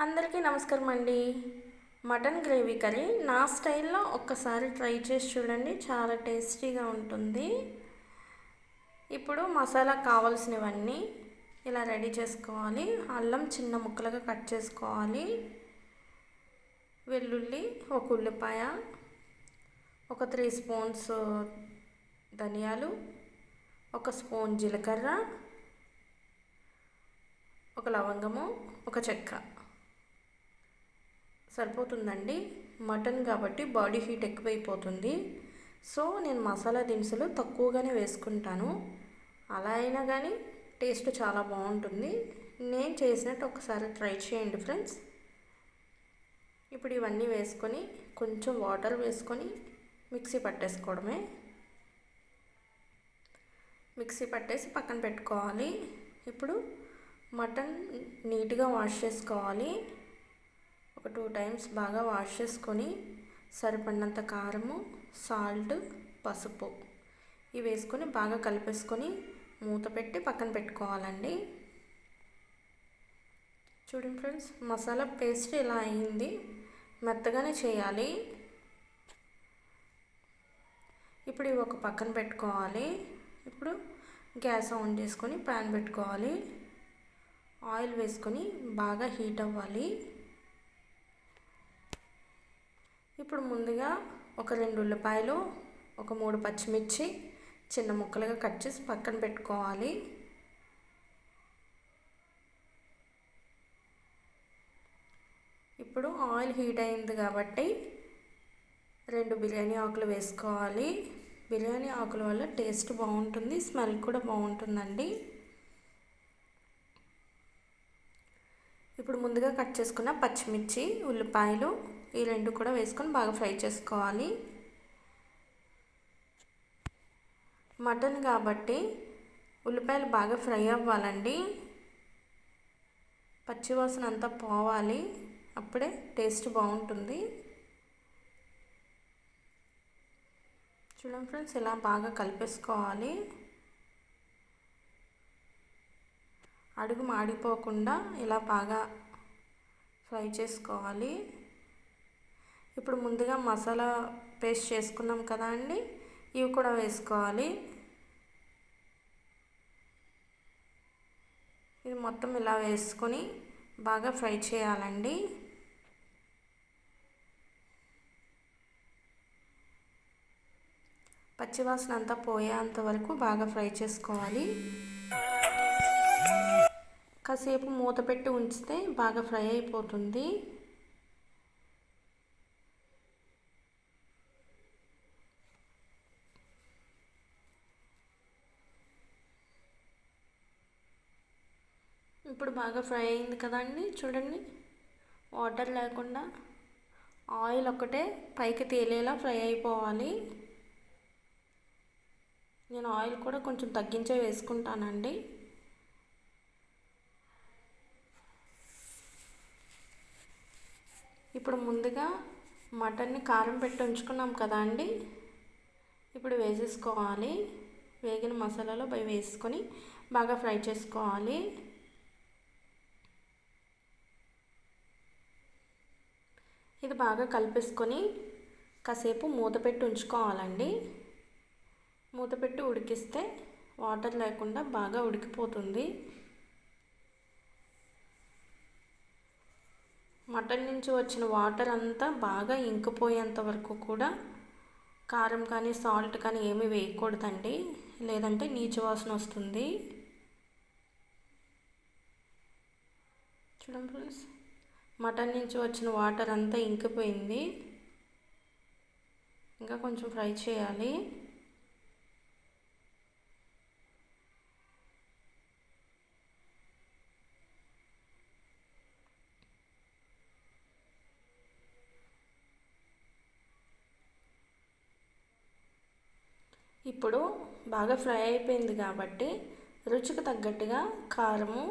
అందరికీ నమస్కారం అండి. మటన్ గ్రేవీ కర్రీ నా స్టైల్లో ఒక్కసారి ట్రై చేసి చూడండి, చాలా టేస్టీగా ఉంటుంది. ఇప్పుడు మసాలా కావాల్సినవన్నీ ఇలా రెడీ చేసుకోవాలి. అల్లం చిన్న ముక్కలుగా కట్ చేసుకోవాలి. వెల్లుల్లి, ఒక ఉల్లిపాయ, ఒక 3 స్పూన్స్ ధనియాలు, ఒక స్పూన్ జీలకర్ర, ఒక లవంగము, ఒక చెక్క సరిపోతుందండి. మటన్ కాబట్టి బాడీ హీట్ ఎక్కువైపోతుంది. సో నేను మసాలా దినుసులు తక్కువగానే వేసుకుంటాను. అలా అయినా కానీ టేస్ట్ చాలా బాగుంటుంది. నేను చేసినట్టు ఒకసారి ట్రై చేయండి ఫ్రెండ్స్. ఇప్పుడు ఇవన్నీ వేసుకొని కొంచెం వాటర్ వేసుకొని మిక్సీ పట్టేసుకోవడమే. మిక్సీ పట్టేసి పక్కన పెట్టుకోవాలి. ఇప్పుడు మటన్ నీట్గా వాష్ చేసుకోవాలి. ఒక 2 టైమ్స్ బాగా వాష్ చేసుకొని సరిపడినంత కారము, సాల్ట్, పసుపు ఇవి వేసుకొని బాగా కలిపేసుకొని మూత పెట్టి పక్కన పెట్టుకోవాలండి. చూడండి ఫ్రెండ్స్, మసాలా పేస్ట్ ఇలా అయింది. మెత్తగానే చేయాలి. ఇప్పుడు ఇవి ఒక పక్కన పెట్టుకోవాలి. ఇప్పుడు గ్యాస్ ఆన్ చేసుకొని ప్యాన్ పెట్టుకోవాలి. ఆయిల్ వేసుకొని బాగా హీట్ అవ్వాలి. ఇప్పుడు ముందుగా ఒక 2 ఉల్లిపాయలు, ఒక 3 పచ్చిమిర్చి చిన్న ముక్కలుగా కట్ చేసి పక్కన పెట్టుకోవాలి. ఇప్పుడు ఆయిల్ హీట్ అయింది కాబట్టి 2 బిర్యానీ ఆకులు వేసుకోవాలి. బిర్యానీ ఆకుల వల్ల టేస్ట్ బాగుంటుంది, స్మెల్ కూడా బాగుంటుందండి. ఇప్పుడు ముందుగా కట్ చేసుకున్న పచ్చిమిర్చి, ఉల్లిపాయలు ఈ 2 కూడా వేసుకొని బాగా ఫ్రై చేసుకోవాలి. మటన్ కాబట్టి ఉల్లిపాయలు బాగా ఫ్రై అవ్వాలండి. పచ్చివాసన అంతా పోవాలి, అప్పుడే టేస్ట్ బాగుంటుంది. చూడండి ఫ్రెండ్స్, ఇలా బాగా కలిపేసుకోవాలి. అడుగు మాడిపోకుండా ఇలా బాగా ఫ్రై చేసుకోవాలి. ఇప్పుడు ముందుగా మసాలా పేస్ట్ చేసుకున్నాం కదా అండి, ఇవి కూడా వేసుకోవాలి. ఇది మొత్తం ఇలా వేసుకొని బాగా ఫ్రై చేయాలండి. పచ్చివాసన అంతా పోయేంత వరకు బాగా ఫ్రై చేసుకోవాలి. కాసేపు మూత పెట్టి ఉంచితే బాగా ఫ్రై అయిపోతుంది. ఇప్పుడు బాగా ఫ్రై అయింది కదండి. చూడండి, వాటర్ లేకుండా ఆయిల్ ఒక్కటే పైకి తేలేలా ఫ్రై అయిపోవాలి. నేను ఆయిల్ కూడా కొంచెం తగ్గించే వేసుకుంటానండి. ఇప్పుడు ముందుగా మటన్ని కారం పెట్టి ఉంచుకున్నాం కదా అండి, ఇప్పుడు వేసేసుకోవాలి. వేగిన మసాలాలో వేసుకొని బాగా ఫ్రై చేసుకోవాలి. ఇది బాగా కలిపేసుకొని కాసేపు మూత పెట్టి ఉంచుకోవాలండి. మూత పెట్టి ఉడికిస్తే వాటర్ లేకుండా బాగా ఉడికిపోతుంది. మటన్ నుంచి వచ్చిన వాటర్ అంతా బాగా ఇంకిపోయేంత వరకు కూడా కారం కానీ సాల్ట్ కానీ ఏమీ వేయకూడదండి, లేదంటే నీచు వాసన వస్తుంది. చూడండి ఫ్రెండ్స్, మటన్ నుంచి వచ్చిన వాటర్ అంతా ఇంకిపోయింది. ఇంకా కొంచెం ఫ్రై చేయాలి. ఇప్పుడు బాగా ఫ్రై అయిపోయింది కాబట్టి రుచికి తగ్గట్టుగా కారము,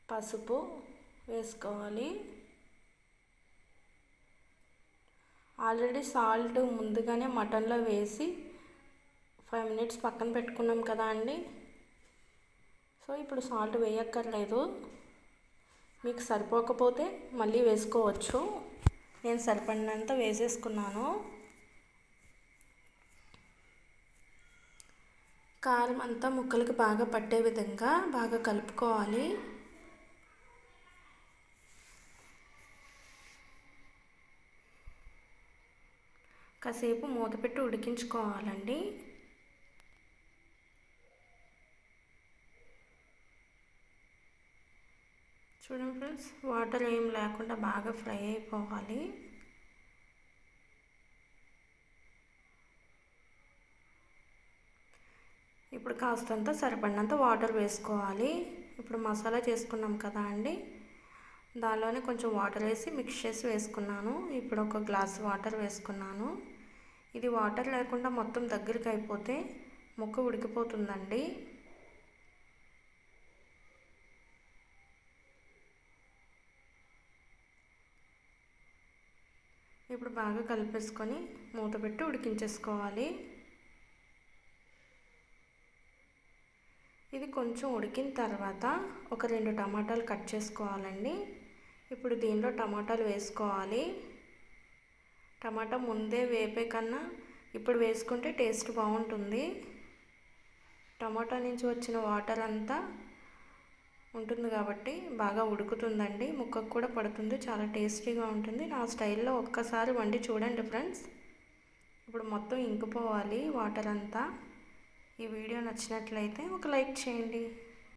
పసుపు వేసుకోవాలి. ఆల్రెడీ సాల్ట్ ముందుగానే మటన్లో వేసి 5 మినిట్స్ పక్కన పెట్టుకున్నాం కదా అండి. సో ఇప్పుడు సాల్ట్ వేయక్కర్లేదు. మీకు సరిపోకపోతే మళ్ళీ వేసుకోవచ్చు. నేను సరిపడినంత వేసేసుకున్నాను. కారం అంతా ముక్కలకి బాగా పట్టే విధంగా బాగా కలుపుకోవాలి. కాసేపు మూత పెట్టి ఉడికించుకోవాలండి. చూడండి ఫ్రెండ్స్, వాటర్ ఏం లేకుండా బాగా ఫ్రై అయిపోవాలి. ఇప్పుడు కాస్తంత సరిపడినంత వాటర్ వేసుకోవాలి. ఇప్పుడు మసాలా చేసుకున్నాం కదా అండి, దానిలోనే కొంచెం వాటర్ వేసి మిక్స్ చేసి వేసుకున్నాను. ఇప్పుడు ఒక గ్లాస్ వాటర్ వేసుకున్నాను. ఇది వాటర్ లేకుండా మొత్తం దగ్గరికి అయిపోతే ముక్క ఉడికిపోతుందండి. ఇప్పుడు బాగా కలిపేసుకొని మూత పెట్టి ఉడికించేసుకోవాలి. ఇది కొంచెం ఉడికిన తర్వాత ఒక 2 టమాటాలు కట్ చేసుకోవాలండి. ఇప్పుడు దీనిలో టమాటాలు వేసుకోవాలి. టమాటా ముందే వేపే కన్నా ఇప్పుడు వేసుకుంటే టేస్ట్ బాగుంటుంది. టమాటా నుంచి వచ్చిన వాటర్ అంతా ఉంటుంది కాబట్టి బాగా ఉడుకుతుందండి. ముక్కకు కూడా పడుతుంది, చాలా టేస్టీగా ఉంటుంది. నా స్టైల్లో ఒక్కసారి వండి చూడండి ఫ్రెండ్స్. ఇప్పుడు మొత్తం ఇంకిపోవాలి వాటర్ అంతా. ఈ వీడియో నచ్చినట్లయితే ఒక లైక్ చేయండి.